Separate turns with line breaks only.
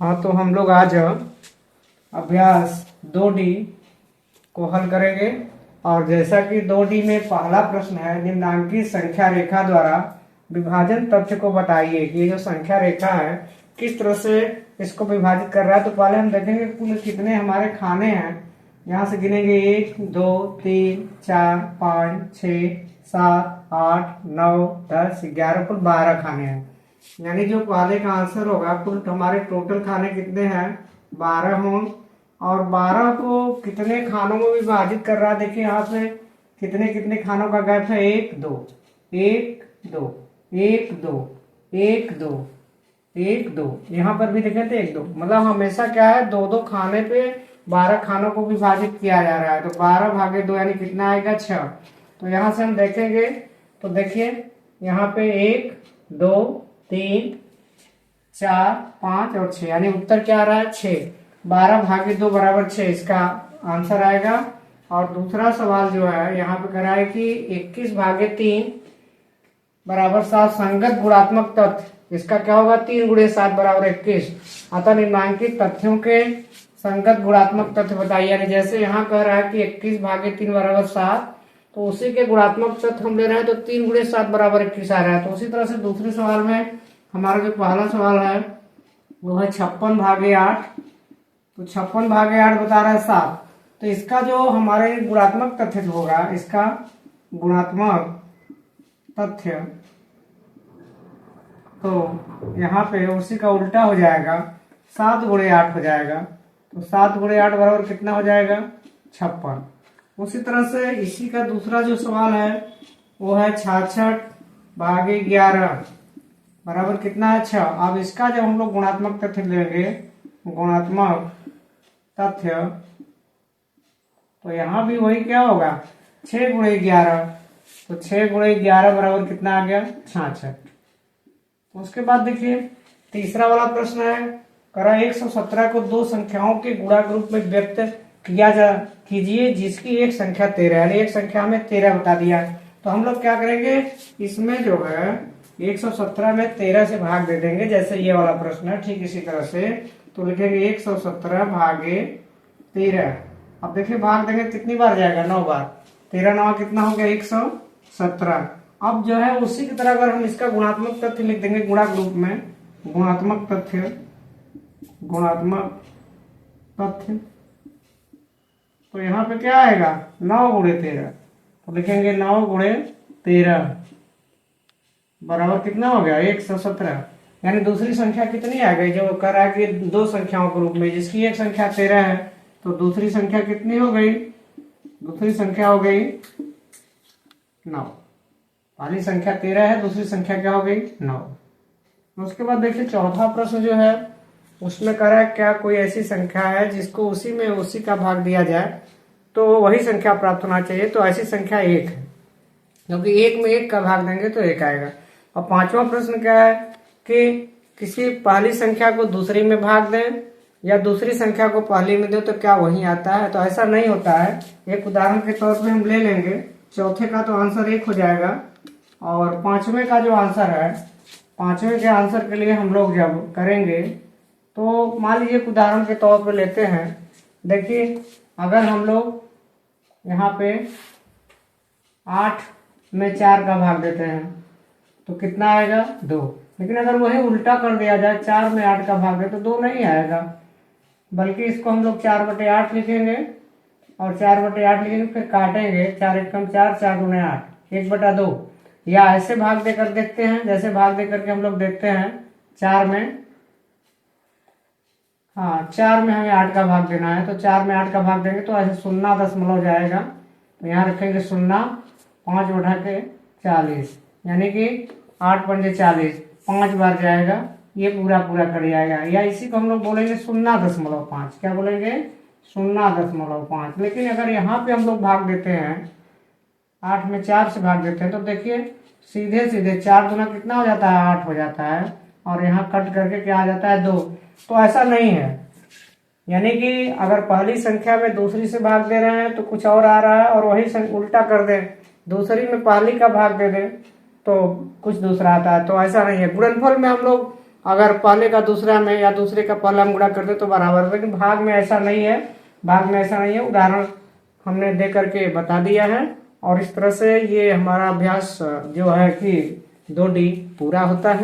हाँ, तो हम लोग आज अभ्यास 2D को हल करेंगे। और जैसा कि 2D में पहला प्रश्न है, निम्नांकित संख्या रेखा द्वारा विभाजन तथ्य को बताइए कि ये जो संख्या रेखा है किस तरह से इसको विभाजित कर रहा है। तो पहले हम देखेंगे कुल कितने हमारे खाने हैं। यहाँ से गिनेंगे 1 2 3 4 5 6 7 8 9 10 11 कुल 12 खाने हैं। यानी जो पहले का आंसर होगा कुल हमारे टोटल खाने कितने हैं 12 हों। और 12 को कितने खानों में विभाजित कर रहा है, देखिए यहाँ पे कितने कितने खानों का गैप है, 1 2 1 2 1 2 1 2 1 2। यहाँ पर भी देखें तो 1 2, मतलब हमेशा क्या है, दो दो खाने पे 12 खानों को विभाजित किया जा रहा है। तो 12 भागे 2 यानी कितना आएगा 6। तो यहाँ से हम देखेंगे तो देखिए यहाँ पे 1 2 3 4 5 और 6, यानी उत्तर क्या आ रहा है 6। 12 भागे 2 बराबर 6 इसका आंसर आएगा। और दूसरा सवाल जो है यहाँ पे कह रहा है कि 21 भागे 3 बराबर 7 संगत गुणात्मक तथ्य, इसका क्या होगा 3 गुणे 7 बराबर 21। अतः निम्नांकित तथ्यों के संगत गुणात्मक तथ्य बताइए। यानी जैसे यहाँ कह रहा है कि 21 भागे 3 बराबर 7, तो उसी के गुणात्मक तथ्य हम ले रहे हैं, तो 3 गुणे 7 बराबर 21 आ रहा है। तो उसी तरह से दूसरे सवाल में हमारा जो पहला सवाल है वो है 56 भागे 8। तो 56 भागे 8 बता रहा है 7। तो इसका जो हमारे गुणात्मक तथ्य होगा, इसका गुणात्मक तथ्य, तो यहाँ पे उसी का उल्टा हो जाएगा, 7 गुणे 8 हो जाएगा। तो 7 गुणे 8 बराबर कितना हो जाएगा 56। उसी तरह से इसी का दूसरा जो सवाल है वो है 66 भागे 11 बराबर कितना है 6। अब इसका जब हम लोग गुणात्मक तथ्य लेंगे, गुणात्मक तथ्य, तो यहाँ भी वही क्या होगा 6 गुणे 11। तो 6 गुणे 11 बराबर कितना आ गया 66। उसके बाद देखिए तीसरा वाला प्रश्न है, करा 117 को दो संख्याओं के गुणा रूप में व्यक्त कीजिए जिसकी एक संख्या 13, यानी एक संख्या हमें 13 बता दिया। तो हम लोग क्या करेंगे, इसमें जो है 117 में 13 से भाग दे देंगे, जैसे ये वाला प्रश्न है ठीक इसी तरह से। तो लिखेंगे 117 भागे 13। अब देखिए भाग देंगे कितनी बार जाएगा 9 बार। 13 9 कितना हो गया 117। अब जो है उसी की तरह अगर हम इसका गुणात्मक तथ्य लिख देंगे गुणा रूप में, गुणात्मक तथ्य, गुणात्मक तथ्य, तो यहाँ पे क्या आएगा 9 गुणे 13। तो लिखेंगे 9 गुणे 13 बराबर कितना हो गया 117। यानी दूसरी संख्या कितनी आ गई, जो कर रहा है कि दो संख्याओं के रूप में जिसकी एक संख्या 13 है, तो दूसरी संख्या कितनी हो गई, दूसरी संख्या हो गई 9। पहली संख्या 13 है, दूसरी संख्या क्या हो गई 9। उसके बाद देखिए चौथा प्रश्न जो है उसमें कह रहा है क्या कोई ऐसी संख्या है जिसको उसी में उसी का भाग दिया जाए तो वही संख्या प्राप्त होना चाहिए। तो ऐसी संख्या 1 है, क्योंकि 1 में 1 का भाग देंगे तो 1 आएगा। और पांचवा प्रश्न क्या है कि किसी पहली संख्या को दूसरी में भाग दें या दूसरी संख्या को पहली में दे तो क्या वही आता है। तो ऐसा नहीं होता है। एक उदाहरण के तौर पे हम ले लेंगे, चौथे का तो आंसर 1 हो जाएगा। और पांचवें का जो आंसर है, पांचवें के आंसर के लिए हम लोग जब करेंगे तो मान लीजिए उदाहरण के तौर पे लेते हैं। देखिए अगर हम लोग यहाँ पे 8 में 4 का भाग देते हैं तो कितना आएगा 2। लेकिन अगर वही उल्टा कर दिया जाए, 4 में 8 का भाग दे तो 2 नहीं आएगा, बल्कि इसको हम लोग 4/8 लिखेंगे। और 4/8 लिखेंगे, फिर काटेंगे, 4 एकम 4, 4 दूने 8, 1/2। या ऐसे भाग देकर देखते हैं, जैसे भाग देकर के हम लोग देखते हैं 4 में, हाँ 4 में हमें 8 का भाग देना है। तो 4 में 8 का भाग देंगे तो ऐसे 0 जाएगा। तो यहाँ रखेंगे 0, 5/40, यानी कि 8 पंजे 40, 5 बार जाएगा, ये पूरा पूरा कर जाएगा। या इसी को हम लोग बोलेंगे 0.5। क्या बोलेंगे 0.5। लेकिन अगर यहाँ पे हम लोग भाग देते हैं, 8 में 4 से भाग देते हैं, तो देखिए सीधे सीधे 4 दूना कितना हो जाता है 8 हो जाता है। और यहाँ कट करके क्या आ जाता है 2। तो ऐसा नहीं है, यानी कि अगर पहली संख्या में दूसरी से भाग दे रहे हैं तो कुछ और आ रहा है, और वही उल्टा कर दे, दूसरी में पहली का भाग दे दे तो कुछ दूसरा आता है। तो ऐसा नहीं है। गुणनफल में हम लोग अगर पहले का दूसरा में या दूसरे का पहला में गुणा करते तो बराबर, लेकिन भाग में ऐसा नहीं है, भाग में ऐसा नहीं है। उदाहरण हमने दे करके बता दिया है। और इस तरह से ये हमारा अभ्यास जो है कि 2D पूरा होता है।